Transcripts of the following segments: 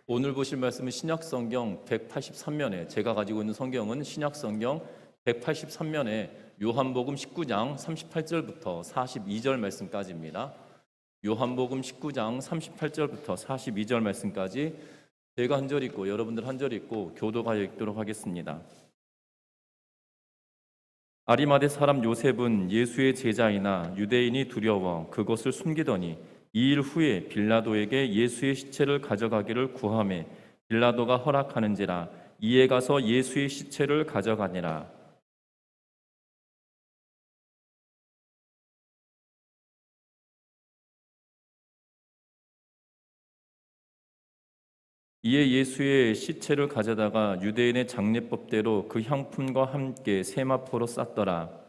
오늘 보실 말씀은 신약성경 183면에, 제가 가지고 있는 성경은 신약성경 183면에 요한복음 19장 38절부터 42절 말씀까지입니다. 요한복음 19장 38절부터 42절 말씀까지 제가 한 절 읽고 여러분들 한 절 읽고 교도가 읽도록 하겠습니다. 아리마대 사람 요셉은 예수의 제자이나 유대인이 두려워 그것을 숨기더니 2일 후에 빌라도에게 예수의 시체를 가져가기를 구하매 빌라도가 허락하는지라 이에 가서 예수의 시체를 가져가니라. 이에 예수의 시체를 가져다가 유대인의 장례법대로 그 향품과 함께 세마포로 쌌더라.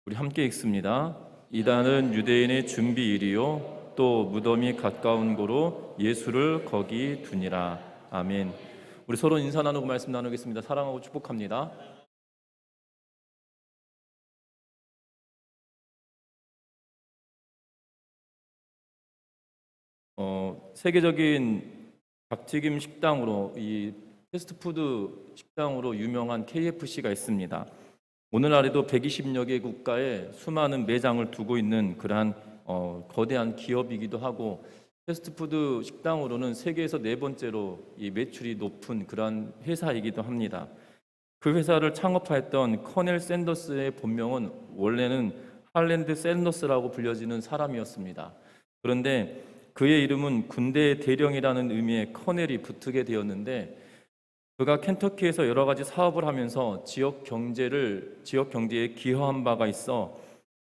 우리 함께 읽습니다. 이단은 유대인의 준비일이요 또 무덤이 가까운 고로 예수를 거기 두니라. 아멘. 우리 서로 인사 나누고 말씀 나누겠습니다. 사랑하고 축복합니다. 세계적인 닭튀김 식당으로, 이 패스트푸드 식당으로 유명한 KFC가 있습니다. 오늘날에도 120여 개 국가에 수많은 매장을 두고 있는 그러한 거대한 기업이기도 하고, 패스트푸드 식당으로는 세계에서 네 번째로 이 매출이 높은 그러한 회사이기도 합니다. 그 회사를 창업하였던 커넬 샌더스의 본명은 원래는 할랜드 샌더스라고 불려지는 사람이었습니다. 그런데 그의 이름은 군대의 대령이라는 의미의 커넬이 붙게 되었는데, 그가 켄터키에서 여러 가지 사업을 하면서 지역 경제에 기여한 바가 있어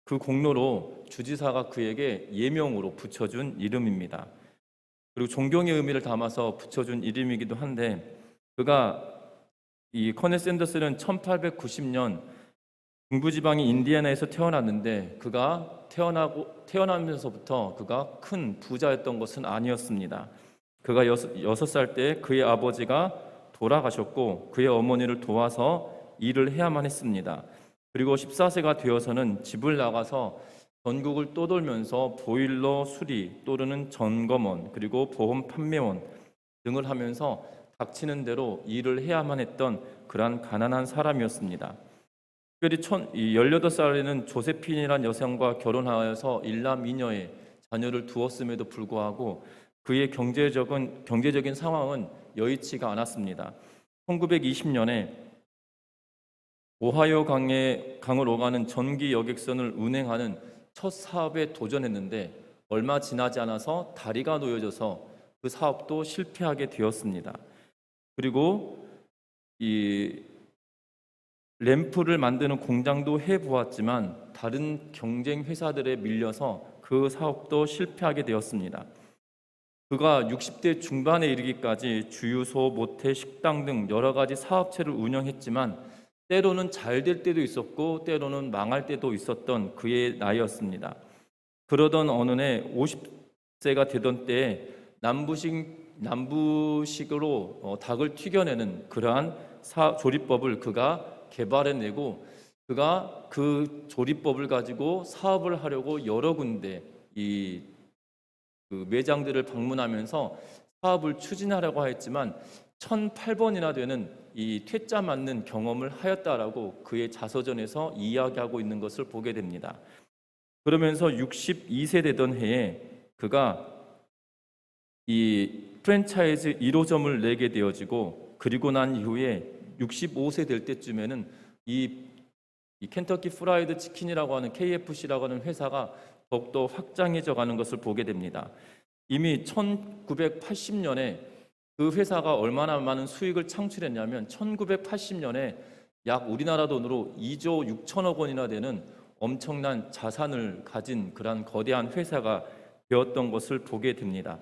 그 공로로 주지사가 그에게 예명으로 붙여준 이름입니다. 그리고 존경의 의미를 담아서 붙여준 이름이기도 한데, 이 커넬 샌더스는 1890년 중부지방인 인디애나에서 태어났는데, 그가 태어나면서부터 그가 큰 부자였던 것은 아니었습니다. 그가 6살 때 그의 아버지가 돌아가셨고 그의 어머니를 도와서 일을 해야만 했습니다. 그리고 14세가 되어서는 집을 나가서 전국을 떠돌면서 보일러 수리 또는 점검원 그리고 보험 판매원 등을 하면서 닥치는 대로 일을 해야만 했던 그러한 가난한 사람이었습니다. 특별히 18살에는 조세핀이라는 여성과 결혼하여서 일남이녀의 자녀를 두었음에도 불구하고 그의 경제적인 상황은 여의치가 않았습니다. 1920년에 오하이오 강을 오가는 전기 여객선을 운행하는 첫 사업에 도전했는데 얼마 지나지 않아서 다리가 놓여져서 그 사업도 실패하게 되었습니다. 그리고 이 램프를 만드는 공장도 해보았지만 다른 경쟁 회사들에 밀려서 그 사업도 실패하게 되었습니다. 그가 60대 중반에 이르기까지 주유소, 모텔, 식당 등 여러 가지 사업체를 운영했지만 때로는 잘 될 때도 있었고 때로는 망할 때도 있었던 그의 나이였습니다. 그러던 어느 해 50세가 되던 때에 남부식으로 닭을 튀겨내는 그러한 조리법을 그가 개발해내고, 그가 그 조리법을 가지고 사업을 하려고 여러 군데 그 매장들을 방문하면서 사업을 추진하려고 하였지만 1008번이나 되는 이 퇴짜 맞는 경험을 하였다라고 그의 자서전에서 이야기하고 있는 것을 보게 됩니다. 그러면서 62세 되던 해에 그가 이 프랜차이즈 1호점을 내게 되어지고, 그리고 난 이후에 65세 될 때쯤에는 이 켄터키 프라이드 치킨이라고 하는 KFC라고 하는 회사가 더욱더 확장해져 가는 것을 보게 됩니다. 이미 1980년에 그 회사가 얼마나 많은 수익을 창출했냐면 1980년에 약 우리나라 돈으로 2조 6천억 원이나 되는 엄청난 자산을 가진 그러한 거대한 회사가 되었던 것을 보게 됩니다.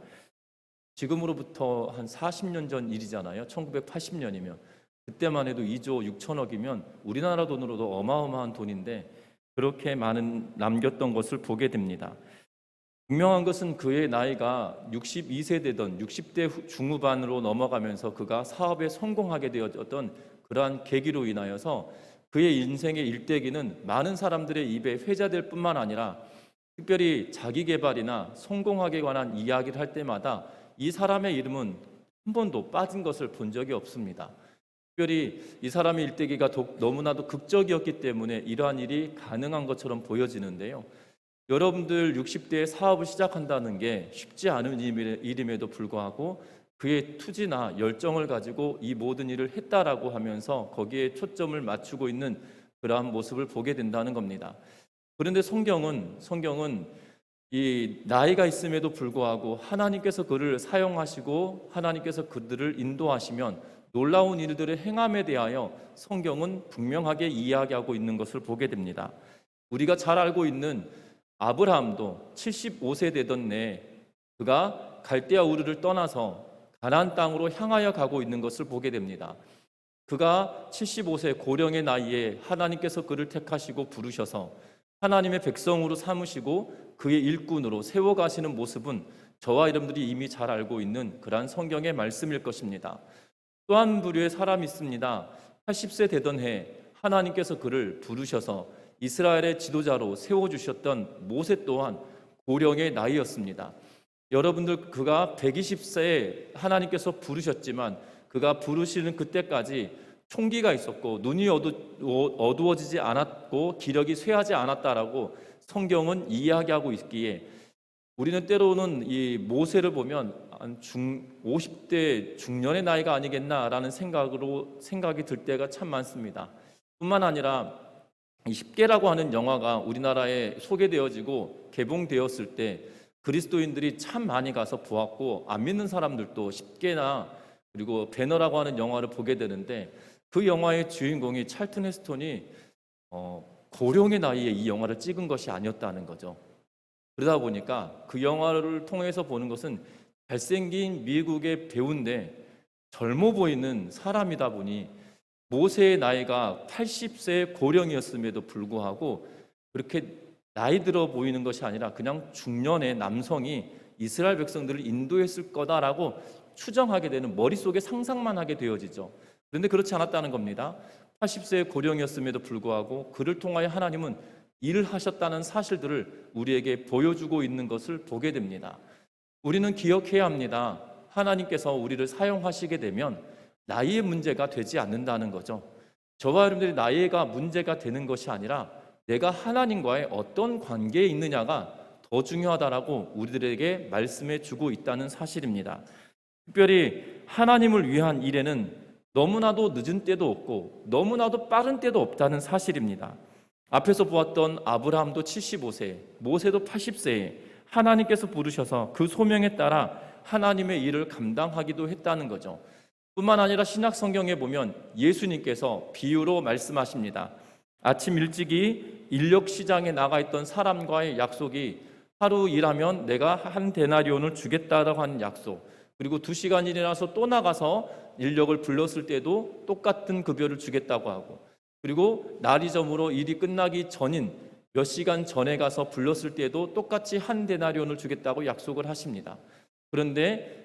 지금으로부터 한 40년 전 일이잖아요. 1980년이면 그때만 해도 2조 6천억이면 우리나라 돈으로도 어마어마한 돈인데 그렇게 많은 남겼던 것을 보게 됩니다. 분명한 것은 그의 나이가 62세 되던 60대 중후반으로 넘어가면서 그가 사업에 성공하게 되었던 그러한 계기로 인하여서 그의 인생의 일대기는 많은 사람들의 입에 회자될 뿐만 아니라 특별히 자기 개발이나 성공학에 관한 이야기를 할 때마다 이 사람의 이름은 한 번도 빠진 것을 본 적이 없습니다. 특별히 이 사람의 일대기가 너무나도 극적이었기 때문에 이러한 일이 가능한 것처럼 보여지는데요. 여러분들 60대에 사업을 시작한다는 게 쉽지 않은 일임에도 불구하고 그의 투지나 열정을 가지고 이 모든 일을 했다라고 하면서 거기에 초점을 맞추고 있는 그러한 모습을 보게 된다는 겁니다. 그런데 성경은 이 나이가 있음에도 불구하고 하나님께서 그를 사용하시고 하나님께서 그들을 인도하시면 놀라운 일들을 행함에 대하여 성경은 분명하게 이야기하고 있는 것을 보게 됩니다. 우리가 잘 알고 있는 아브라함도 75세 되던 내 그가 갈대아 우르를 떠나서 가나안 땅으로 향하여 가고 있는 것을 보게 됩니다. 그가 75세 고령의 나이에 하나님께서 그를 택하시고 부르셔서 하나님의 백성으로 삼으시고 그의 일꾼으로 세워가시는 모습은 저와 여러분들이 이미 잘 알고 있는 그러한 성경의 말씀일 것입니다. 또 한 부류의 사람이 있습니다. 80세 되던 해 하나님께서 그를 부르셔서 이스라엘의 지도자로 세워주셨던 모세 또한 고령의 나이였습니다. 여러분들 그가 120세에 하나님께서 부르셨지만 그가 부르시는 그때까지 총기가 있었고 눈이 어두워지지 않았고 기력이 쇠하지 않았다라고 성경은 이야기하고 있기에 우리는 때로는 이 모세를 보면 50대 중년의 나이가 아니겠나라는 생각이 들 때가 참 많습니다. 뿐만 아니라 이 10개라고 하는 영화가 우리나라에 소개되어지고 개봉되었을 때 그리스도인들이 참 많이 가서 보았고 안 믿는 사람들도 10개나 그리고 배너라고 하는 영화를 보게 되는데 그 영화의 주인공이 찰튼 헤스톤이 고령의 나이에 이 영화를 찍은 것이 아니었다는 거죠. 그러다 보니까 그 영화를 통해서 보는 것은 잘생긴 미국의 배우인데 젊어 보이는 사람이다 보니 모세의 나이가 80세의 고령이었음에도 불구하고 그렇게 나이 들어 보이는 것이 아니라 그냥 중년의 남성이 이스라엘 백성들을 인도했을 거다라고 추정하게 되는 머릿속에 상상만 하게 되어지죠. 그런데 그렇지 않았다는 겁니다. 80세의 고령이었음에도 불구하고 그를 통하여 하나님은 일을 하셨다는 사실들을 우리에게 보여주고 있는 것을 보게 됩니다. 우리는 기억해야 합니다. 하나님께서 우리를 사용하시게 되면 나이의 문제가 되지 않는다는 거죠. 저와 여러분들이 나이가 문제가 되는 것이 아니라 내가 하나님과의 어떤 관계에 있느냐가 더 중요하다라고 우리들에게 말씀해 주고 있다는 사실입니다. 특별히 하나님을 위한 일에는 너무나도 늦은 때도 없고 너무나도 빠른 때도 없다는 사실입니다. 앞에서 보았던 아브라함도 75세, 모세도 80세에 하나님께서 부르셔서 그 소명에 따라 하나님의 일을 감당하기도 했다는 거죠. 뿐만 아니라 신약 성경에 보면 예수님께서 비유로 말씀하십니다. 아침 일찍이 인력 시장에 나가 있던 사람과의 약속이 하루 일하면 내가 한 데나리온을 주겠다라고 하는 약속, 그리고 2시간 일어나서 또 나가서 인력을 불렀을 때도 똑같은 급여를 주겠다고 하고, 그리고 날이 저물어 일이 끝나기 전인 몇 시간 전에 가서 불렀을 때도 똑같이 한 데나리온을 주겠다고 약속을 하십니다. 그런데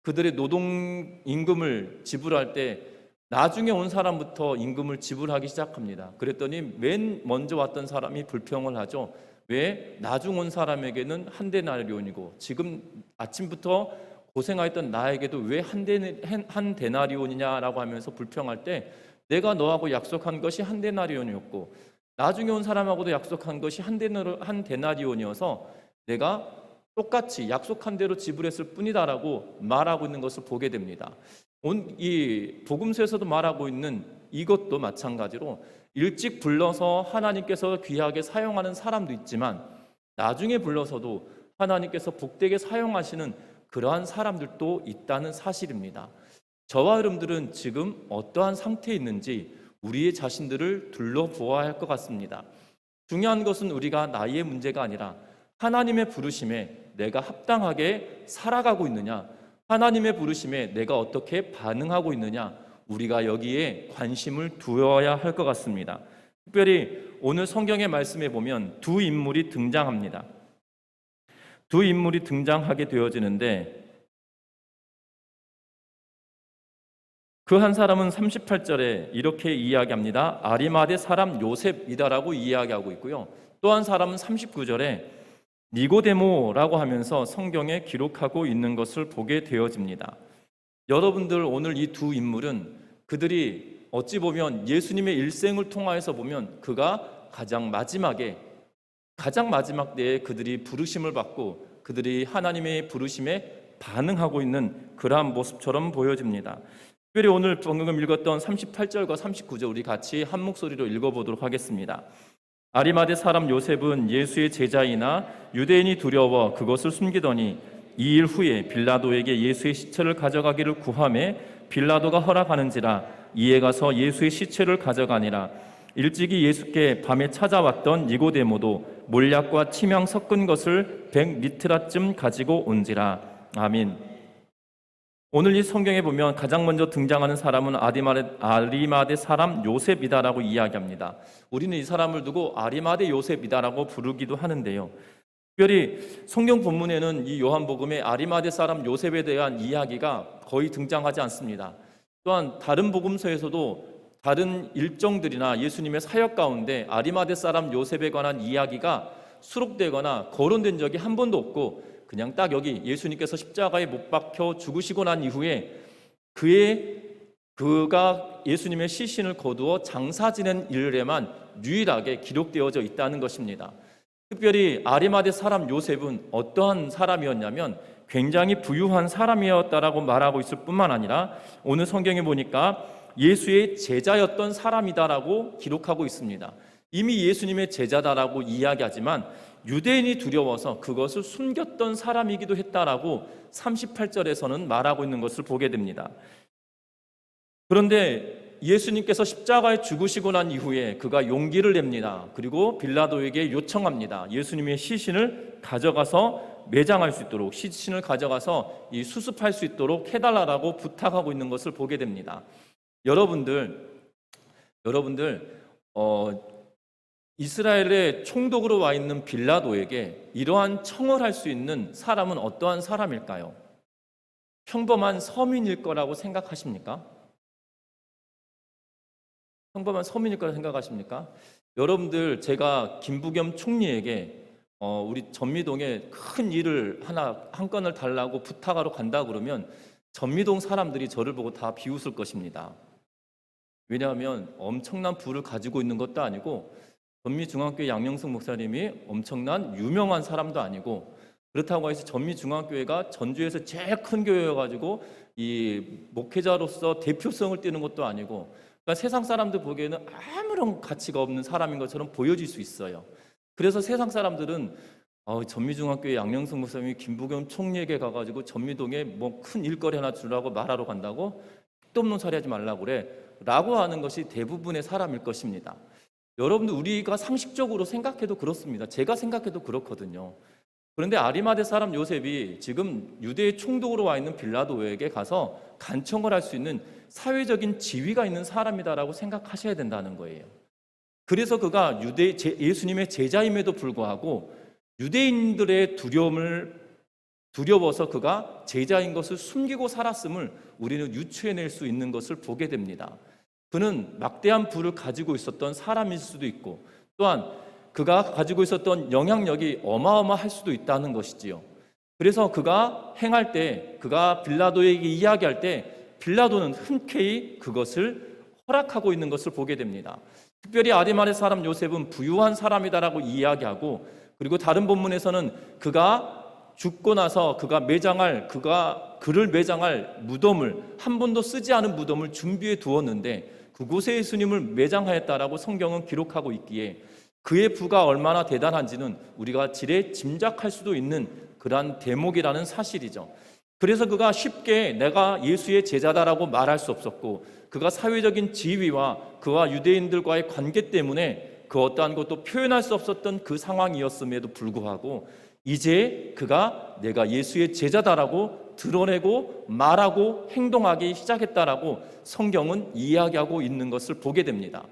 그들의 노동 임금을 지불할 때 나중에 온 사람부터 임금을 지불하기 시작합니다. 그랬더니 맨 먼저 왔던 사람이 불평을 하죠. 왜 나중 온 사람에게는 한 데나리온이고 지금 아침부터 고생하였던 나에게도 왜 한 데나리온이냐라고 하면서 불평할 때 내가 너하고 약속한 것이 한 데나리온이었고 나중에 온 사람하고도 약속한 것이 한 데나리온이어서 내가 똑같이 약속한 대로 지불했을 뿐이다라고 말하고 있는 것을 보게 됩니다. 이 복음서에서도 말하고 있는 이것도 마찬가지로 일찍 불러서 하나님께서 귀하게 사용하는 사람도 있지만 나중에 불러서도 하나님께서 복되게 사용하시는 그러한 사람들도 있다는 사실입니다. 저와 여러분들은 지금 어떠한 상태에 있는지 우리의 자신들을 둘러보아야 할 것 같습니다. 중요한 것은 우리가 나이의 문제가 아니라 하나님의 부르심에 내가 합당하게 살아가고 있느냐, 하나님의 부르심에 내가 어떻게 반응하고 있느냐, 우리가 여기에 관심을 두어야 할 것 같습니다. 특별히 오늘 성경의 말씀에 보면 두 인물이 등장합니다. 두 인물이 등장하게 되어지는데 그 한 사람은 38절에 이렇게 이야기합니다. 아리마대 사람 요셉이다라고 이야기하고 있고요. 또 한 사람은 39절에 니고데모라고 하면서 성경에 기록하고 있는 것을 보게 되어집니다. 여러분들, 오늘 이 두 인물은 그들이 어찌 보면 예수님의 일생을 통하여서 보면 그가 가장 마지막 때에 그들이 부르심을 받고 그들이 하나님의 부르심에 반응하고 있는 그러한 모습처럼 보여집니다. 특별히 오늘 방금 읽었던 38절과 39절 우리 같이 한 목소리로 읽어보도록 하겠습니다. 아리마대 사람 요셉은 예수의 제자이나 유대인이 두려워 그것을 숨기더니 2일 후에 빌라도에게 예수의 시체를 가져가기를 구하매 빌라도가 허락하는지라 이에 가서 예수의 시체를 가져가니라. 일찍이 예수께 밤에 찾아왔던 니고데모도 몰약과 침향 섞은 것을 100리트라쯤 가지고 온지라. 아멘. 오늘 이 성경에 보면 가장 먼저 등장하는 사람은 아리마대 사람 요셉이다라고 이야기합니다. 우리는 이 사람을 두고 아리마대 요셉이다라고 부르기도 하는데요. 특별히 성경 본문에는 이 요한복음에 아리마대 사람 요셉에 대한 이야기가 거의 등장하지 않습니다. 또한 다른 복음서에서도 다른 일정들이나 예수님의 사역 가운데 아리마대 사람 요셉에 관한 이야기가 수록되거나 거론된 적이 한 번도 없고 그냥 딱 여기 예수님께서 십자가에 못 박혀 죽으시고 난 이후에 그가 예수님의 시신을 거두어 장사 지낸 일에만 유일하게 기록되어져 있다는 것입니다. 특별히 아리마대 사람 요셉은 어떠한 사람이었냐면 굉장히 부유한 사람이었다라고 말하고 있을 뿐만 아니라 오늘 성경에 보니까 예수의 제자였던 사람이다라고 기록하고 있습니다. 이미 예수님의 제자다라고 이야기하지만 유대인이 두려워서 그것을 숨겼던 사람이기도 했다라고 38절에서는 말하고 있는 것을 보게 됩니다. 그런데 예수님께서 십자가에 죽으시고 난 이후에 그가 용기를 냅니다. 그리고 빌라도에게 요청합니다. 예수님의 시신을 가져가서 매장할 수 있도록, 시신을 가져가서 수습할 수 있도록 해달라고 부탁하고 있는 것을 보게 됩니다. 여러분들 이스라엘의 총독으로 와 있는 빌라도에게 이러한 청을 할 수 있는 사람은 어떠한 사람일까요? 평범한 서민일 거라고 생각하십니까? 평범한 서민일 거라고 생각하십니까? 여러분들, 제가 김부겸 총리에게 우리 전미동에 큰 일을 한 건을 달라고 부탁하러 간다 그러면 전미동 사람들이 저를 보고 다 비웃을 것입니다. 왜냐하면 엄청난 부를 가지고 있는 것도 아니고 전미중앙교회 양영승 목사님이 엄청난 유명한 사람도 아니고 그렇다고 해서 전미중앙교회가 전주에서 제일 큰 교회여가지고 이 목회자로서 대표성을 띠는 것도 아니고 그러니까 세상 사람들 보기에는 아무런 가치가 없는 사람인 것처럼 보여질 수 있어요. 그래서 세상 사람들은 전미중앙교회 양영승 목사님이 김부겸 총리에게 가가지고 전미동에 뭐 큰 일거리 하나 주려고 말하러 간다고 택도 없는 소리 하지 말라고 그래 라고 하는 것이 대부분의 사람일 것입니다. 여러분들, 우리가 상식적으로 생각해도 그렇습니다. 제가 생각해도 그렇거든요. 그런데 아리마대 사람 요셉이 지금 유대의 총독으로 와 있는 빌라도에게 가서 간청을 할 수 있는 사회적인 지위가 있는 사람이다라고 생각하셔야 된다는 거예요. 그래서 그가 예수님의 제자임에도 불구하고 유대인들의 두려워서 그가 제자인 것을 숨기고 살았음을 우리는 유추해낼 수 있는 것을 보게 됩니다. 그는 막대한 부를 가지고 있었던 사람일 수도 있고 또한 그가 가지고 있었던 영향력이 어마어마할 수도 있다는 것이지요. 그래서 그가 행할 때, 그가 빌라도에게 이야기할 때 빌라도는 흔쾌히 그것을 허락하고 있는 것을 보게 됩니다. 특별히 아리마대 사람 요셉은 부유한 사람이다라고 이야기하고 그리고 다른 본문에서는 그가 죽고 나서 그를 매장할 무덤을 한 번도 쓰지 않은 무덤을 준비해 두었는데 그곳에 예수님을 매장하였다라고 성경은 기록하고 있기에 그의 부가 얼마나 대단한지는 우리가 지레 짐작할 수도 있는 그러한 대목이라는 사실이죠. 그래서 그가 쉽게 내가 예수의 제자다라고 말할 수 없었고 그가 사회적인 지위와 그와 유대인들과의 관계 때문에 그 어떠한 것도 표현할 수 없었던 그 상황이었음에도 불구하고 이제 그가 내가 예수의 제자다라고 드러내고 말하고 행동하기 시작했다라고 성경은 이야기하고 있는 것을 보게 됩니다.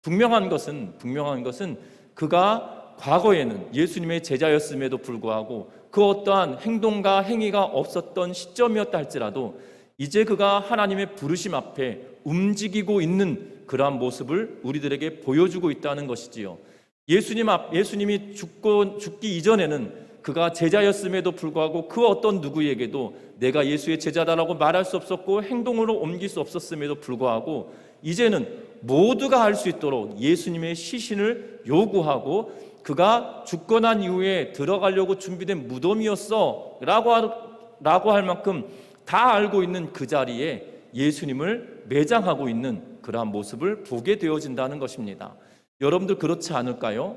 분명한 것은 그가 과거에는 예수님의 제자였음에도 불구하고 그 어떠한 행동과 행위가 없었던 시점이었다 할지라도 이제 그가 하나님의 부르심 앞에 움직이고 있는 그러한 모습을 우리들에게 보여주고 있다는 것이지요. 예수님이 죽기 이전에는 그가 제자였음에도 불구하고 그 어떤 누구에게도 내가 예수의 제자다라고 말할 수 없었고 행동으로 옮길 수 없었음에도 불구하고 이제는 모두가 할 수 있도록 예수님의 시신을 요구하고 그가 죽고 난 이후에 들어가려고 준비된 무덤이었어 라고 할 만큼 다 알고 있는 그 자리에 예수님을 매장하고 있는 그러한 모습을 보게 되어진다는 것입니다. 여러분들 그렇지 않을까요?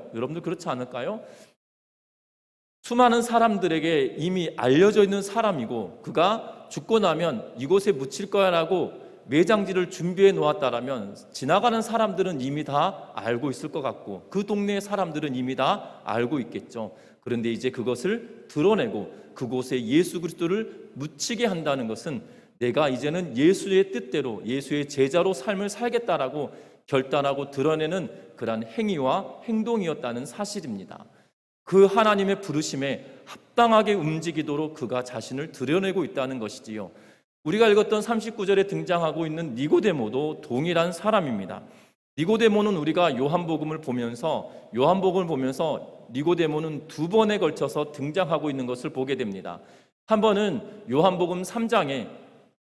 수많은 사람들에게 이미 알려져 있는 사람이고 그가 죽고 나면 이곳에 묻힐 거야라고 매장지를 준비해 놓았다라면 지나가는 사람들은 이미 다 알고 있을 것 같고 그 동네의 사람들은 이미 다 알고 있겠죠. 그런데 이제 그것을 드러내고 그곳에 예수 그리스도를 묻히게 한다는 것은 내가 이제는 예수의 뜻대로 예수의 제자로 삶을 살겠다라고 결단하고 드러내는 그러한 행위와 행동이었다는 사실입니다. 그 하나님의 부르심에 합당하게 움직이도록 그가 자신을 드러내고 있다는 것이지요. 우리가 읽었던 39절에 등장하고 있는 니고데모도 동일한 사람입니다. 니고데모는 우리가 요한복음을 보면서 니고데모는 두 번에 걸쳐서 등장하고 있는 것을 보게 됩니다. 한 번은 요한복음 3장에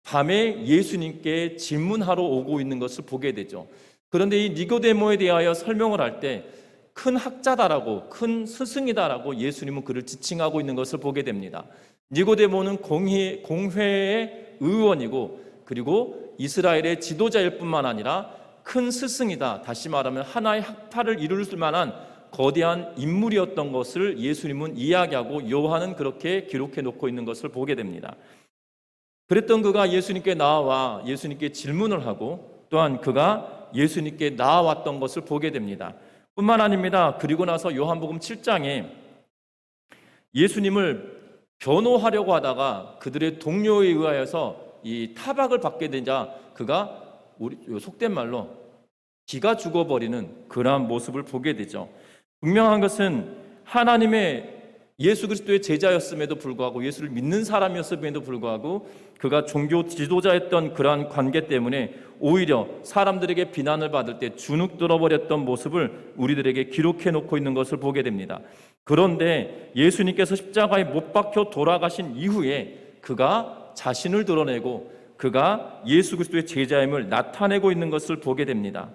밤에 예수님께 질문하러 오고 있는 것을 보게 되죠. 그런데 이 니고데모에 대하여 설명을 할 때 큰 학자다라고 큰 스승이다라고 예수님은 그를 지칭하고 있는 것을 보게 됩니다. 니고데모는 공회의 의원이고 그리고 이스라엘의 지도자일 뿐만 아니라 큰 스승이다. 다시 말하면 하나의 학파를 이룰 만한 거대한 인물이었던 것을 예수님은 이야기하고 요한은 그렇게 기록해 놓고 있는 것을 보게 됩니다. 그랬던 그가 예수님께 나와 예수님께 질문을 하고 또한 그가 예수님께 나아왔던 것을 보게 됩니다. 뿐만 아닙니다. 그리고 나서 요한복음 7장에 예수님을 변호하려고 하다가 그들의 동료에 의하여서 이 타박을 받게 되자 그가 속된 말로 기가 죽어버리는 그러한 모습을 보게 되죠. 분명한 것은 하나님의 예수 그리스도의 제자였음에도 불구하고 예수를 믿는 사람이었음에도 불구하고 그가 종교 지도자였던 그러한 관계 때문에 오히려 사람들에게 비난을 받을 때 주눅 들어버렸던 모습을 우리들에게 기록해 놓고 있는 것을 보게 됩니다. 그런데 예수님께서 십자가에 못 박혀 돌아가신 이후에 그가 자신을 드러내고 그가 예수 그리스도의 제자임을 나타내고 있는 것을 보게 됩니다.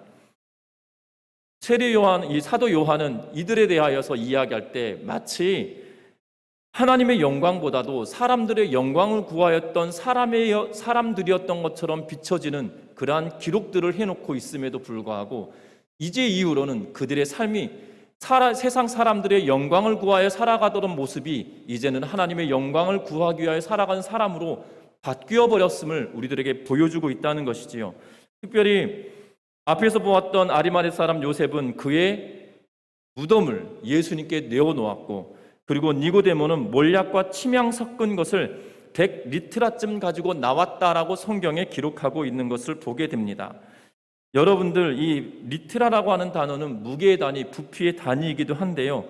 세례 요한, 이 사도 요한은 이들에 대하여서 이야기할 때 마치 하나님의 영광보다도 사람들의 영광을 구하였던 사람들이었던 것처럼 비춰지는 그러한 기록들을 해놓고 있음에도 불구하고 이제 이후로는 그들의 삶이 세상 사람들의 영광을 구하여 살아가던 모습이 이제는 하나님의 영광을 구하기 위하여 살아가는 사람으로 바뀌어 버렸음을 우리들에게 보여주고 있다는 것이지요. 특별히 앞에서 보았던 아리마대 사람 요셉은 그의 무덤을 예수님께 내어놓았고 그리고 니고데모는 몰약과 침향 섞은 것을 100리트라쯤 가지고 나왔다라고 성경에 기록하고 있는 것을 보게 됩니다. 여러분들 이 리트라라고 하는 단어는 무게의 단위, 부피의 단위이기도 한데요.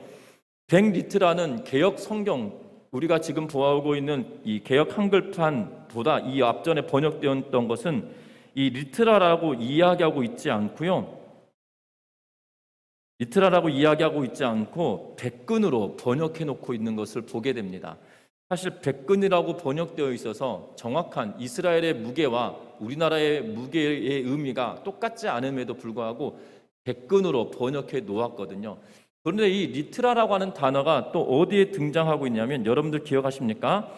100리트라는 개역 성경 우리가 지금 보아오고 있는 이 개역 한글판보다 이 앞전에 번역되었던 것은 이 리트라라고 이야기하고 있지 않고요. 리트라라고 이야기하고 있지 않고 백근으로 번역해 놓고 있는 것을 보게 됩니다. 사실 백근이라고 번역되어 있어서 정확한 이스라엘의 무게와 우리나라의 무게의 의미가 똑같지 않음에도 불구하고 백근으로 번역해 놓았거든요. 그런데 이 리트라라고 하는 단어가 또 어디에 등장하고 있냐면 여러분들 기억하십니까?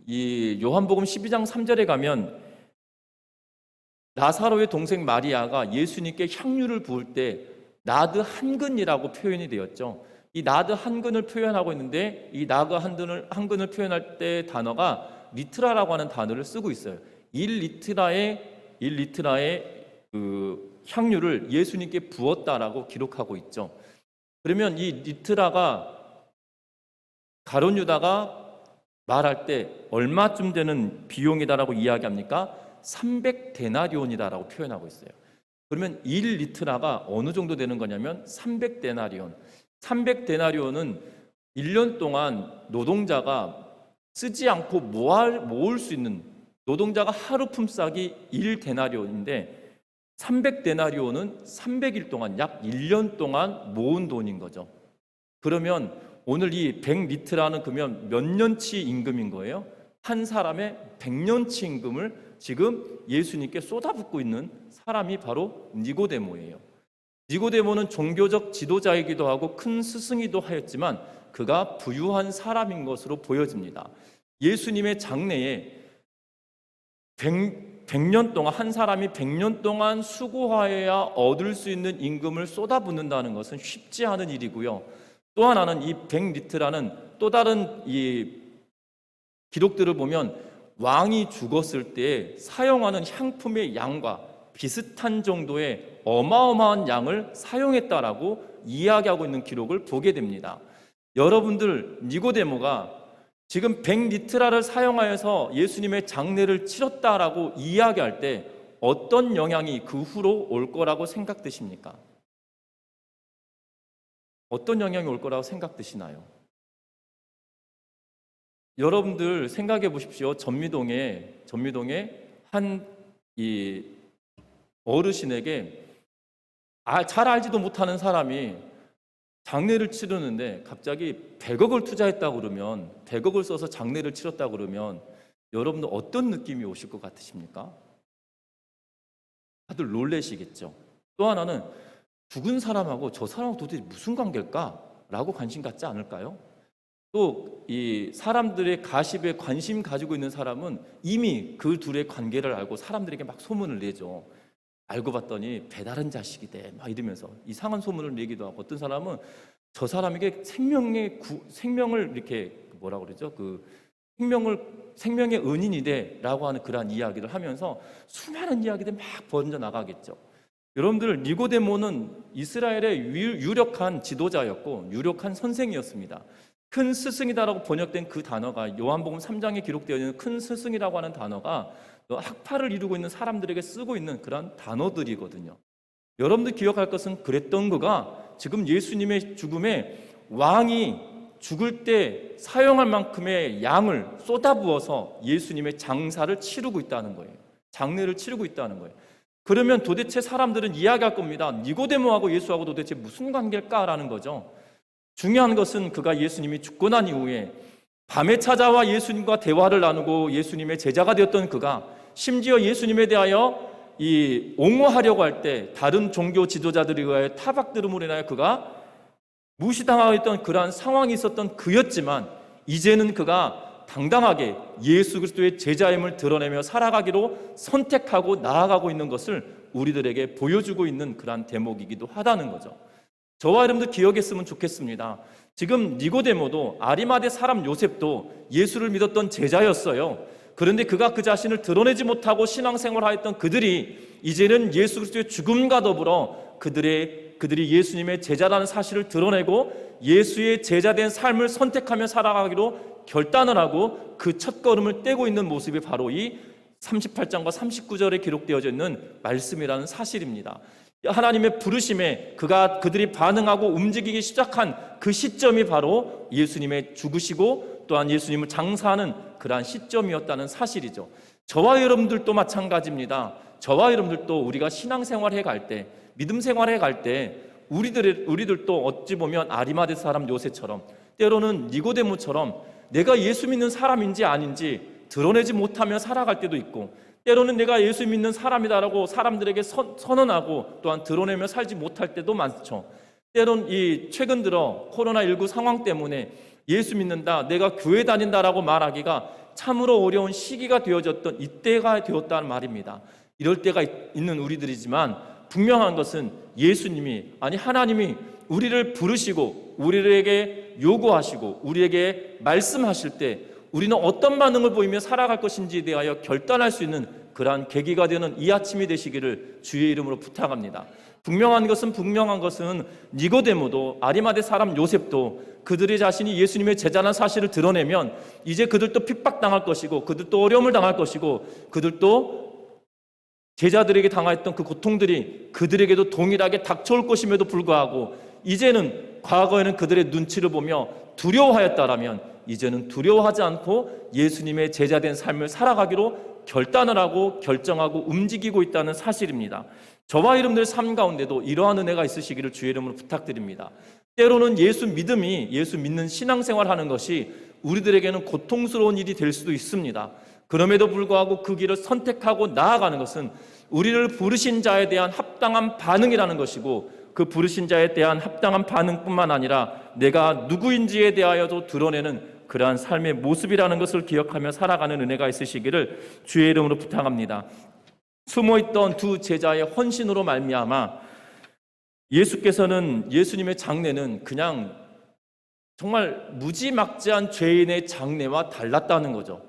이 요한복음 12장 3절에 가면 나사로의 동생 마리아가 예수님께 향유를 부을 때 나드 한 근이라고 표현이 되었죠. 이 나드 한 근을 표현하고 있는데 이 나드 한 근을 표현할 때 단어가 리트라라고 하는 단어를 쓰고 있어요. 1리트라의 그 향유를 예수님께 부었다라고 기록하고 있죠. 그러면 이 리트라가 가룟 유다가 말할 때 얼마쯤 되는 비용이다라고 이야기합니까? 300데나리온이다라고 표현하고 있어요. 그러면 1리트라가 어느 정도 되는 거냐면 300데나리온. 300데나리온은 1년 동안 노동자가 쓰지 않고 모을 수 있는 노동자가 하루 품삯이 1데나리온인데 300데나리온은 300일 동안 약 1년 동안 모은 돈인 거죠. 그러면 오늘 이 100리트라는 그러면 몇 년치 임금인 거예요? 한 사람의 100년치 임금을 지금 예수님께 쏟아붓고 있는 사람이 바로 니고데모예요. 니고데모는 종교적 지도자이기도 하고 큰 스승이기도 하였지만 그가 부유한 사람인 것으로 보여집니다. 예수님의 장래에 100년 동안 한 사람이 100년 동안 수고하여야 얻을 수 있는 임금을 쏟아붓는다는 것은 쉽지 않은 일이고요. 또 하나는 이 100리트라는 또 다른 이 기록들을 보면 왕이 죽었을 때 사용하는 향품의 양과 비슷한 정도의 어마어마한 양을 사용했다라고 이야기하고 있는 기록을 보게 됩니다. 여러분들, 니고데모가 지금 100리트라를 사용하여서 예수님의 장례를 치렀다라고 이야기할 때 어떤 영향이 그 후로 올 거라고 생각되십니까? 어떤 영향이 올 거라고 생각되시나요? 여러분들 생각해 보십시오. 전미동에 한 이 어르신에게 잘 알지도 못하는 사람이 장례를 치르는데 갑자기 100억을 투자했다고 그러면 100억을 써서 장례를 치렀다고 그러면 여러분들 어떤 느낌이 오실 것 같으십니까? 다들 놀라시겠죠. 또 하나는 죽은 사람하고 저 사람하고 도대체 무슨 관계일까? 라고 관심 갖지 않을까요? 또 이 사람들의 가십에 관심 가지고 있는 사람은 이미 그 둘의 관계를 알고 사람들에게 막 소문을 내죠. 알고 봤더니 배다른 자식이 돼 막 이러면서 이상한 소문을 내기도 하고, 어떤 사람은 저 사람에게 생명을 이렇게 뭐라 그러죠? 그 생명의 은인이 돼라고 하는 그러한 이야기를 하면서 수많은 이야기들이 막 번져 나가겠죠. 여러분들, 니고데모는 이스라엘의 유력한 지도자였고 유력한 선생이었습니다. 큰 스승이다라고 번역된 그 단어가 요한복음 3장에 기록되어 있는 큰 스승이라고 하는 단어가 학파를 이루고 있는 사람들에게 쓰고 있는 그런 단어들이거든요. 여러분들 기억할 것은, 그랬던 그가 지금 예수님의 죽음에 왕이 죽을 때 사용할 만큼의 양을 쏟아부어서 예수님의 장사를 치르고 있다는 거예요. 장례를 치르고 있다는 거예요. 그러면 도대체 사람들은 이야기할 겁니다. 니고데모하고 예수하고 도대체 무슨 관계일까라는 거죠. 중요한 것은 그가 예수님이 죽고 난 이후에 밤에 찾아와 예수님과 대화를 나누고 예수님의 제자가 되었던 그가 심지어 예수님에 대하여 옹호하려고 할 때 다른 종교 지도자들에 의하여 타박들음으로 인하여 그가 무시당하고 있던 그러한 상황이 있었던 그였지만, 이제는 그가 당당하게 예수 그리스도의 제자임을 드러내며 살아가기로 선택하고 나아가고 있는 것을 우리들에게 보여주고 있는 그러한 대목이기도 하다는 거죠. 저와 여러분들 기억했으면 좋겠습니다. 지금 니고데모도 아리마대 사람 요셉도 예수를 믿었던 제자였어요. 그런데 그가 그 자신을 드러내지 못하고 신앙생활하였던 그들이 이제는 예수 그리스도의 죽음과 더불어 그들이 예수님의 제자라는 사실을 드러내고 예수의 제자된 삶을 선택하며 살아가기로 결단을 하고 그 첫걸음을 떼고 있는 모습이 바로 이 38장과 39절에 기록되어져 있는 말씀이라는 사실입니다. 하나님의 부르심에 그들이 반응하고 움직이기 시작한 그 시점이 바로 예수님의 죽으시고 또한 예수님을 장사하는 그러한 시점이었다는 사실이죠. 저와 여러분들도 마찬가지입니다. 저와 여러분들도 우리가 신앙생활해 갈 때, 믿음 생활해 갈 때 우리들도 어찌 보면 아리마대 사람 요셉처럼, 때로는 니고데모처럼 내가 예수 믿는 사람인지 아닌지 드러내지 못하며 살아갈 때도 있고, 때로는 내가 예수 믿는 사람이다라고 사람들에게 선언하고 또한 드러내며 살지 못할 때도 많죠. 때론 최근 들어 코로나19 상황 때문에 예수 믿는다, 내가 교회 다닌다라고 말하기가 참으로 어려운 시기가 되어졌던 이때가 되었다는 말입니다. 이럴 때가 있는 우리들이지만 분명한 것은 하나님이 우리를 부르시고 우리에게 요구하시고 우리에게 말씀하실 때 우리는 어떤 반응을 보이며 살아갈 것인지에 대하여 결단할 수 있는 그러한 계기가 되는 이 아침이 되시기를 주의 이름으로 부탁합니다. 분명한 것은 니고데모도 아리마대 사람 요셉도 그들의 자신이 예수님의 제자라는 사실을 드러내면 이제 그들도 핍박당할 것이고 그들도 어려움을 당할 것이고 그들도 제자들에게 당하였던 그 고통들이 그들에게도 동일하게 닥쳐올 것임에도 불구하고 이제는, 과거에는 그들의 눈치를 보며 두려워하였다라면 이제는 두려워하지 않고 예수님의 제자된 삶을 살아가기로 결단을 하고 결정하고 움직이고 있다는 사실입니다. 저와 여러분들의 삶 가운데도 이러한 은혜가 있으시기를 주의 이름으로 부탁드립니다. 때로는 예수 믿는 신앙생활하는 것이 우리들에게는 고통스러운 일이 될 수도 있습니다. 그럼에도 불구하고 그 길을 선택하고 나아가는 것은 우리를 부르신 자에 대한 합당한 반응이라는 것이고, 그 부르신 자에 대한 합당한 반응뿐만 아니라 내가 누구인지에 대하여도 드러내는 그러한 삶의 모습이라는 것을 기억하며 살아가는 은혜가 있으시기를 주의 이름으로 부탁합니다. 숨어있던 두 제자의 헌신으로 말미암아 예수님의 장례는 그냥 정말 무지막지한 죄인의 장례와 달랐다는 거죠.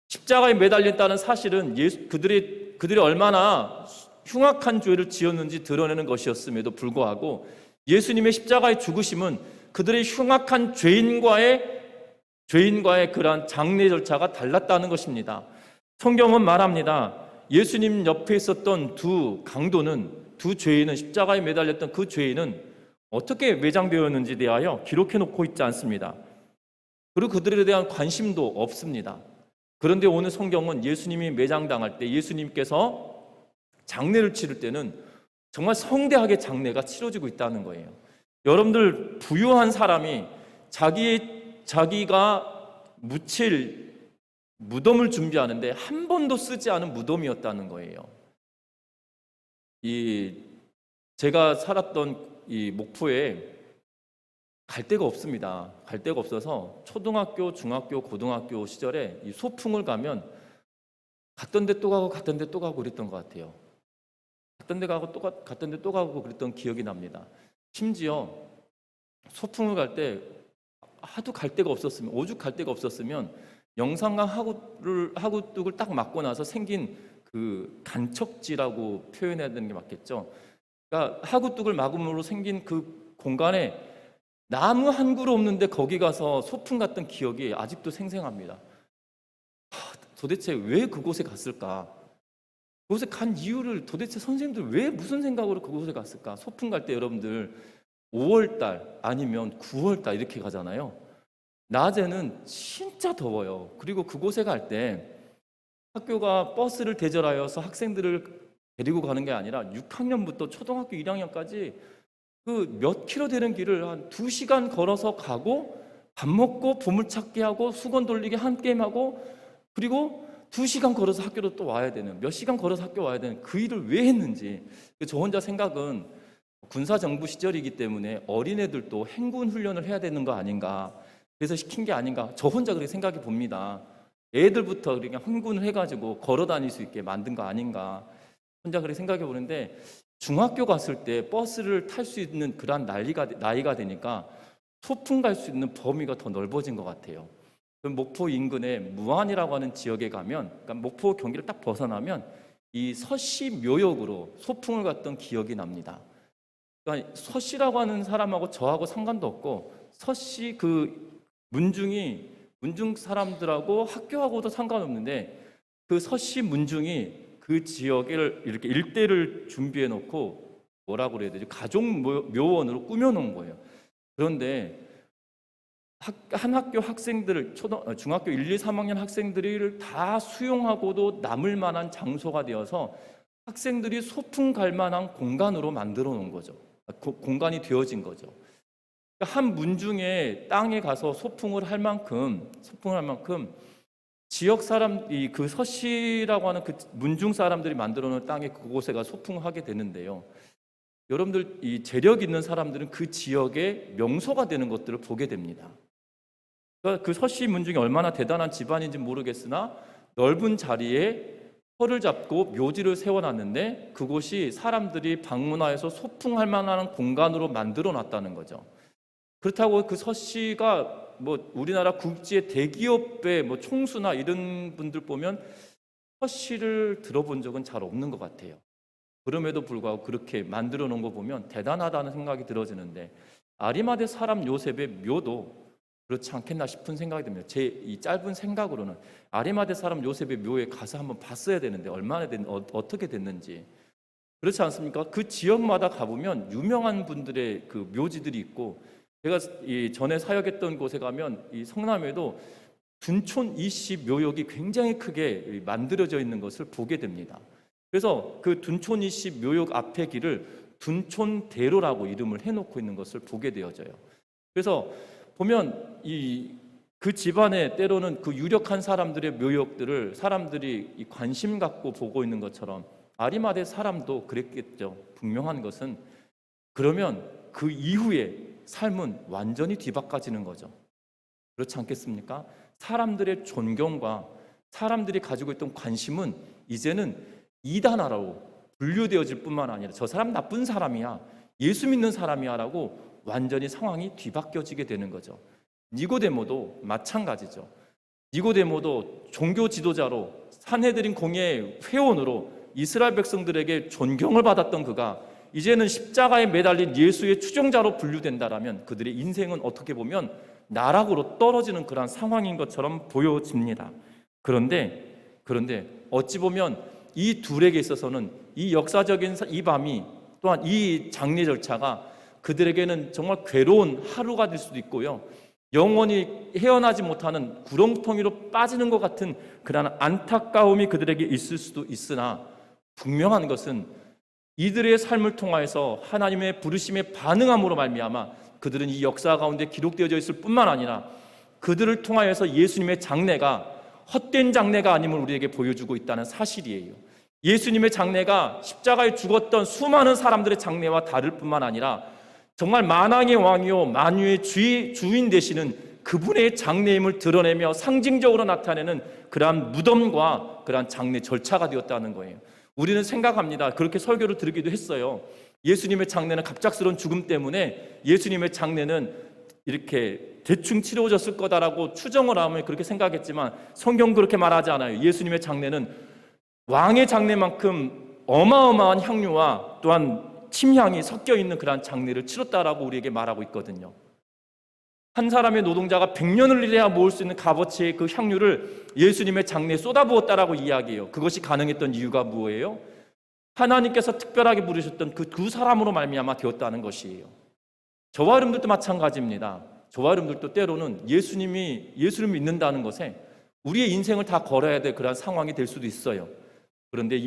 십자가에 매달렸다는 사실은 그들이 얼마나 흉악한 죄를 지었는지 드러내는 것이었음에도 불구하고 예수님의 십자가의 죽으심은 그들의 흉악한 죄인과의 그러한 장례 절차가 달랐다는 것입니다. 성경은 말합니다. 예수님 옆에 있었던 두 죄인은, 십자가에 매달렸던 그 죄인은 어떻게 매장되었는지에 대하여 기록해 놓고 있지 않습니다. 그리고 그들에 대한 관심도 없습니다. 그런데 오늘 성경은 예수님이 매장당할 때, 예수님께서 장례를 치를 때는 정말 성대하게 장례가 치러지고 있다는 거예요. 여러분들, 부유한 사람이 자기가 묻힐 무덤을 준비하는데 한 번도 쓰지 않은 무덤이었다는 거예요. 제가 살았던 이 목포에 갈 데가 없습니다. 갈 데가 없어서 초등학교, 중학교, 고등학교 시절에 이 소풍을 가면 갔던 데 또 가고 갔던 데 또 가고 그랬던 것 같아요. 갔던 데 가고 또 갔던 데 또 가고 그랬던 기억이 납니다. 심지어 소풍을 갈 때 하도 갈 데가 없었으면, 오죽 갈 데가 없었으면 영산강 하구뚝을 딱 맞고 나서 생긴 그 간척지라고 표현해야 되는 게 맞겠죠. 그러니까 하구뚝을 막음으로 생긴 그 공간에 나무 한 그루 없는데 거기 가서 소풍 갔던 기억이 아직도 생생합니다. 도대체 왜 그곳에 갔을까? 그곳에 간 이유를 도대체 선생님들 왜 무슨 생각으로 그곳에 갔을까? 소풍 갈 때 여러분들 5월달 아니면 9월달 이렇게 가잖아요. 낮에는 진짜 더워요. 그리고 그곳에 갈 때 학교가 버스를 대절하여서 학생들을 데리고 가는 게 아니라 6학년부터 초등학교 1학년까지 그 몇 킬로 되는 길을 한 2시간 걸어서 가고, 밥 먹고 보물찾기 하고 수건 돌리기 한 게임 하고, 그리고 2시간 걸어서 학교로 또 와야 되는, 몇 시간 걸어서 학교 와야 되는 그 일을 왜 했는지, 저 혼자 생각은 군사정부 시절이기 때문에 어린애들도 행군 훈련을 해야 되는 거 아닌가, 그래서 시킨 게 아닌가, 저 혼자 그렇게 생각해 봅니다. 애들부터 그냥 행군을 해가지고 걸어 다닐 수 있게 만든 거 아닌가, 혼자 그렇게 생각해 보는데, 중학교 갔을 때 버스를 탈 수 있는 그런 나이가 되니까 소풍 갈 수 있는 범위가 더 넓어진 것 같아요. 목포 인근에 무안이라고 하는 지역에 가면, 그러니까 목포 경기를 딱 벗어나면 이 서씨 묘역으로 소풍을 갔던 기억이 납니다. 그러니까 서씨라고 하는 사람하고 저하고 상관도 없고, 서씨 그 문중 사람들하고 학교하고도 상관없는데, 그 서씨 문중이 그 지역을 이렇게 일대를 준비해 놓고 뭐라고 그래야 되죠? 가족 묘원으로 꾸며 놓은 거예요. 그런데 한 학교 학생들을 중학교 1, 2, 3학년 학생들을 다 수용하고도 남을 만한 장소가 되어서 학생들이 소풍 갈 만한 공간으로 만들어 놓은 거죠. 공간이 되어진 거죠. 한 문중의 땅에 가서 소풍을 할 만큼 지역 사람, 그 서씨라고 하는 그 문중 사람들이 만들어 놓은 땅에 그곳에 가서 소풍을 하게 되는데요. 여러분들, 이 재력 있는 사람들은 그 지역의 명소가 되는 것들을 보게 됩니다. 그러니까 그 서씨 문중이 얼마나 대단한 집안인지 모르겠으나 넓은 자리에 터를 잡고 묘지를 세워놨는데 그곳이 사람들이 방문하여서 소풍할 만한 공간으로 만들어 놨다는 거죠. 그렇다고 그 서씨가 우리나라 국지의 대기업의 총수나 이런 분들 보면 서씨를 들어본 적은 잘 없는 것 같아요. 그럼에도 불구하고 그렇게 만들어 놓은 거 보면 대단하다는 생각이 들어지는데, 아리마대 사람 요셉의 묘도 그렇지 않겠나 싶은 생각이 듭니다. 제 이 짧은 생각으로는 아리마대 사람 요셉의 묘에 가서 한번 봤어야 되는데 어떻게 됐는지. 그렇지 않습니까? 그 지역마다 가보면 유명한 분들의 그 묘지들이 있고, 제가 이 전에 사역했던 곳에 가면 이 성남에도 둔촌 이씨 묘역이 굉장히 크게 만들어져 있는 것을 보게 됩니다. 그래서 그 둔촌 이씨 묘역 앞에 길을 둔촌대로라고 이름을 해놓고 있는 것을 보게 되어져요. 그래서 보면 그 집안에 때로는 그 유력한 사람들의 묘역들을 사람들이 관심 갖고 보고 있는 것처럼 아리마대 사람도 그랬겠죠. 분명한 것은 그러면 그 이후에 삶은 완전히 뒤바꿔지는 거죠. 그렇지 않겠습니까? 사람들의 존경과 사람들이 가지고 있던 관심은 이제는 이단화로 분류되어질 뿐만 아니라 저 사람 나쁜 사람이야, 예수 믿는 사람이야 라고 완전히 상황이 뒤바뀌어지게 되는 거죠. 니고데모도 마찬가지죠. 니고데모도 종교 지도자로 산헤드린 공회의 회원으로 이스라엘 백성들에게 존경을 받았던 그가 이제는 십자가에 매달린 예수의 추종자로 분류된다라면 그들의 인생은 어떻게 보면 나락으로 떨어지는 그런 상황인 것처럼 보여집니다. 그런데 어찌 보면 이 둘에게 있어서는 이 역사적인 이 밤이 또한 이 장례 절차가 그들에게는 정말 괴로운 하루가 될 수도 있고요, 영원히 헤어나지 못하는 구렁텅이로 빠지는 것 같은 그러한 안타까움이 그들에게 있을 수도 있으나 분명한 것은 이들의 삶을 통하여서 하나님의 부르심에 반응함으로 말미암아 그들은 이 역사 가운데 기록되어져 있을 뿐만 아니라 그들을 통하여서 예수님의 장례가 헛된 장례가 아님을 우리에게 보여주고 있다는 사실이에요. 예수님의 장례가 십자가에 죽었던 수많은 사람들의 장례와 다를 뿐만 아니라 정말 만왕의 왕이요 만유의 주인 되시는 그분의 장례임을 드러내며 상징적으로 나타내는 그러한 무덤과 그러한 장례 절차가 되었다는 거예요. 우리는 생각합니다. 그렇게 설교를 들으기도 했어요. 예수님의 장례는 갑작스러운 죽음 때문에 예수님의 장례는 이렇게 대충 치러졌을 거다라고 추정을 하면 그렇게 생각했지만 성경 그렇게 말하지 않아요. 예수님의 장례는 왕의 장례만큼 어마어마한 향유와 또한 침향이 섞여 있는 그러한 장례를 치렀다라고 우리에게 말하고 있거든요. 한 사람의 노동자가 100년을 일해야 모을 수 있는 값어치의 그 향유를 예수님의 장례에 쏟아부었다라고 이야기해요. 그것이 가능했던 이유가 뭐예요? 하나님께서 특별하게 부르셨던 그 두 사람으로 말미암아 되었다는 것이에요. 저와 여러분들도 마찬가지입니다. 저와 여러분들도 때로는 예수를 믿는다는 것에 우리의 인생을 다 걸어야 될 그런 상황이 될 수도 있어요. 그런데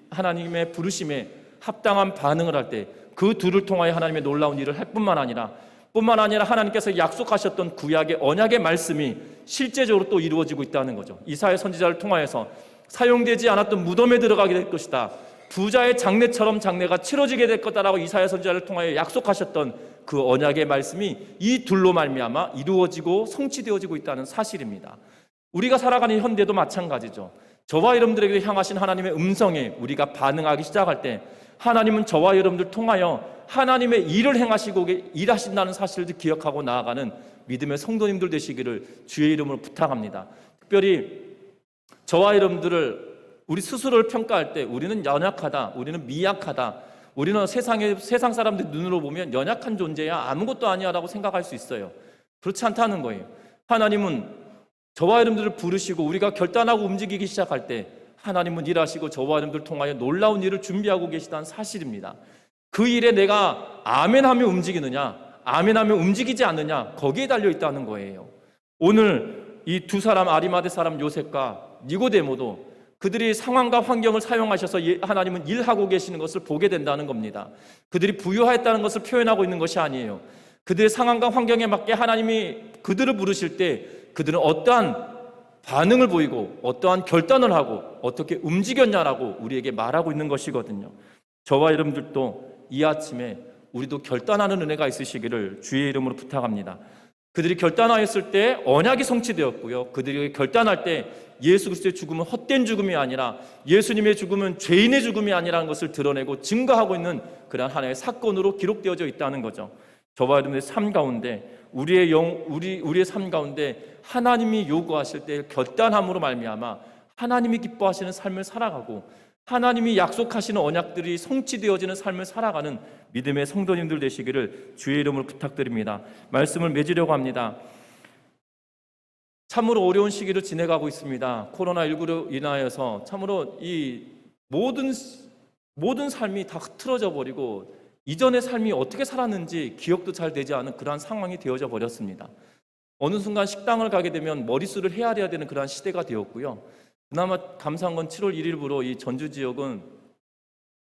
하나님의 부르심에 합당한 반응을 할 때 그 둘을 통하여 하나님의 놀라운 일을 할 뿐만 아니라 하나님께서 약속하셨던 구약의 언약의 말씀이 실제적으로 또 이루어지고 있다는 거죠. 이사야 선지자를 통하여서 사용되지 않았던 무덤에 들어가게 될 것이다, 부자의 장례처럼 장례가 치러지게 될 거다라고 이사야 선지자를 통하여 약속하셨던 그 언약의 말씀이 이 둘로 말미암아 이루어지고 성취되어지고 있다는 사실입니다. 우리가 살아가는 현대도 마찬가지죠. 저와 여러분들에게 향하신 하나님의 음성에 우리가 반응하기 시작할 때 하나님은 저와 여러분들 통하여 하나님의 일을 행하시고 일하신다는 사실을 기억하고 나아가는 믿음의 성도님들 되시기를 주의 이름으로 부탁합니다. 특별히 저와 여러분들을 우리 스스로를 평가할 때 우리는 연약하다, 우리는 미약하다, 우리는 세상 사람들 눈으로 보면 연약한 존재야, 아무것도 아니야 라고 생각할 수 있어요. 그렇지 않다는 거예요. 하나님은 저와 여러분들을 부르시고 우리가 결단하고 움직이기 시작할 때 하나님은 일하시고 저와 여러분들을 통하여 놀라운 일을 준비하고 계시다는 사실입니다. 그 일에 내가 아멘하며 움직이느냐, 아멘하며 움직이지 않느냐, 거기에 달려 있다는 거예요. 오늘 이 두 사람, 아리마대 사람 요셉과 니고데모도 그들이 상황과 환경을 사용하셔서 하나님은 일하고 계시는 것을 보게 된다는 겁니다. 그들이 부유하였다는 것을 표현하고 있는 것이 아니에요. 그들의 상황과 환경에 맞게 하나님이 그들을 부르실 때 그들은 어떠한 반응을 보이고 어떠한 결단을 하고 어떻게 움직였냐라고 우리에게 말하고 있는 것이거든요. 저와 여러분들도 이 아침에 우리도 결단하는 은혜가 있으시기를 주의 이름으로 부탁합니다. 그들이 결단하였을 때 언약이 성취되었고요, 그들이 결단할 때 예수 그리스도의 죽음은 헛된 죽음이 아니라 예수님의 죽음은 죄인의 죽음이 아니라는 것을 드러내고 증거하고 있는 그러한 하나의 사건으로 기록되어져 있다는 거죠. 저와 여러분의 삶 가운데 우리의 삶 가운데 하나님이 요구하실 때 결단함으로 말미암아 하나님이 기뻐하시는 삶을 살아가고 하나님이 약속하시는 언약들이 성취되어지는 삶을 살아가는 믿음의 성도님들 되시기를 주의 이름으로 부탁드립니다. 말씀을 맺으려고 합니다. 참으로 어려운 시기를 지내가고 있습니다. 코로나19로 인하여서 참으로 이 모든 삶이 다 흐트러져 버리고 이전의 삶이 어떻게 살았는지 기억도 잘 되지 않은 그러한 상황이 되어져 버렸습니다. 어느 순간 식당을 가게 되면 머릿수를 헤아려야 되는 그러한 시대가 되었고요. 그나마 감사한 건 7월 1일부로 이 전주 지역은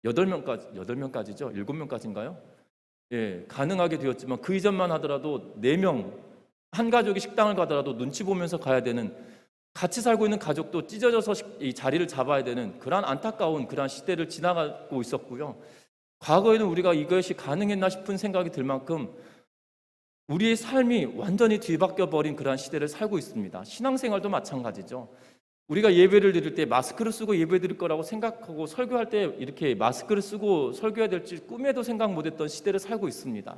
8명까지죠? 7명까지인가요? 예, 가능하게 되었지만 그 이전만 하더라도 4명, 한 가족이 식당을 가더라도 눈치 보면서 가야 되는, 같이 살고 있는 가족도 찢어져서 이 자리를 잡아야 되는 그러한 안타까운 그러한 시대를 지나가고 있었고요. 과거에는 우리가 이것이 가능했나 싶은 생각이 들 만큼 우리의 삶이 완전히 뒤바뀌어 버린 그러한 시대를 살고 있습니다. 신앙생활도 마찬가지죠. 우리가 예배를 드릴 때 마스크를 쓰고 예배 드릴 거라고 생각하고 설교할 때 이렇게 마스크를 쓰고 설교해야 될지 꿈에도 생각 못했던 시대를 살고 있습니다.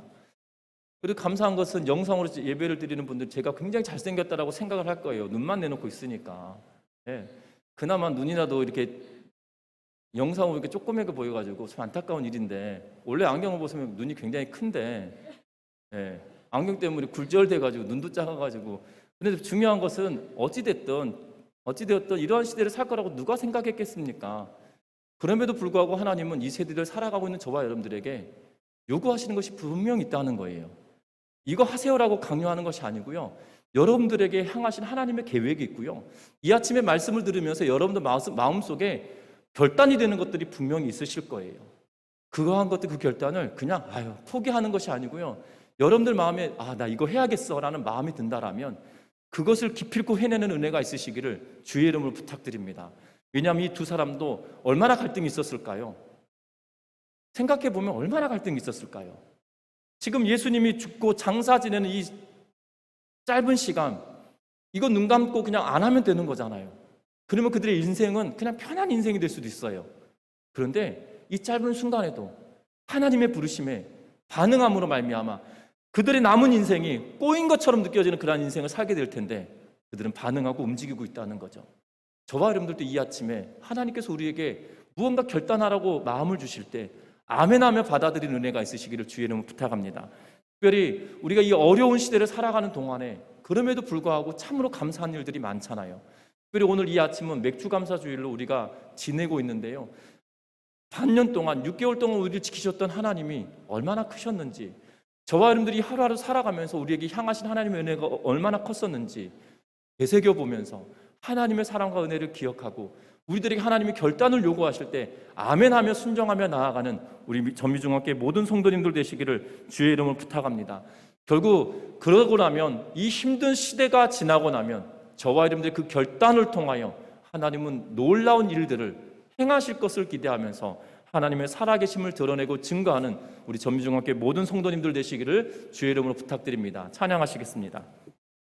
그리고 감사한 것은 영상으로 예배를 드리는 분들 제가 굉장히 잘생겼다라고 생각을 할 거예요. 눈만 내놓고 있으니까. 예. 그나마 눈이라도 이렇게 영상으로 이렇게 조그맣게 보여가지고 참 안타까운 일인데, 원래 안경을 벗으면 눈이 굉장히 큰데, 예. 안경 때문에 굴절돼가지고 눈도 작아가지고. 근데 중요한 것은 어찌되었든 이러한 시대를 살 거라고 누가 생각했겠습니까? 그럼에도 불구하고 하나님은 이 세대를 살아가고 있는 저와 여러분들에게 요구하시는 것이 분명히 있다는 거예요. 이거 하세요라고 강요하는 것이 아니고요. 여러분들에게 향하신 하나님의 계획이 있고요. 이 아침에 말씀을 들으면서 여러분들 마음속에 결단이 되는 것들이 분명히 있으실 거예요. 그러한 것들, 그 결단을 그냥 포기하는 것이 아니고요. 여러분들 마음에 나 이거 해야겠어라는 마음이 든다라면 그것을 기필코 해내는 은혜가 있으시기를 주의 이름으로 부탁드립니다. 왜냐하면 이 두 사람도 얼마나 갈등이 있었을까요? 생각해 보면 얼마나 갈등이 있었을까요? 지금 예수님이 죽고 장사 지내는 이 짧은 시간, 이거 눈 감고 그냥 안 하면 되는 거잖아요. 그러면 그들의 인생은 그냥 편한 인생이 될 수도 있어요. 그런데 이 짧은 순간에도 하나님의 부르심에 반응함으로 말미암아 그들의 남은 인생이 꼬인 것처럼 느껴지는 그런 인생을 살게 될 텐데 그들은 반응하고 움직이고 있다는 거죠. 저와 여러분들도 이 아침에 하나님께서 우리에게 무언가 결단하라고 마음을 주실 때 아멘하며 받아들이는 은혜가 있으시기를 주의 이름으로 부탁합니다. 특별히 우리가 이 어려운 시대를 살아가는 동안에 그럼에도 불구하고 참으로 감사한 일들이 많잖아요. 특별히 오늘 이 아침은 맥주 감사 주일로 우리가 지내고 있는데요. 반년 동안 6개월 동안 우리를 지키셨던 하나님이 얼마나 크셨는지, 저와 여러분들이 하루하루 살아가면서 우리에게 향하신 하나님의 은혜가 얼마나 컸었는지 되새겨보면서 하나님의 사랑과 은혜를 기억하고 우리들에게 하나님이 결단을 요구하실 때 아멘하며 순종하며 나아가는 우리 전미중학교의 모든 성도님들 되시기를 주의 이름으로 부탁합니다. 결국 그러고 나면, 이 힘든 시대가 지나고 나면 저와 여러분들의 그 결단을 통하여 하나님은 놀라운 일들을 행하실 것을 기대하면서 하나님의 살아계심을 드러내고 증거하는 우리 전미중학교의 모든 성도님들 되시기를 주의 이름으로 부탁드립니다. 찬양하시겠습니다.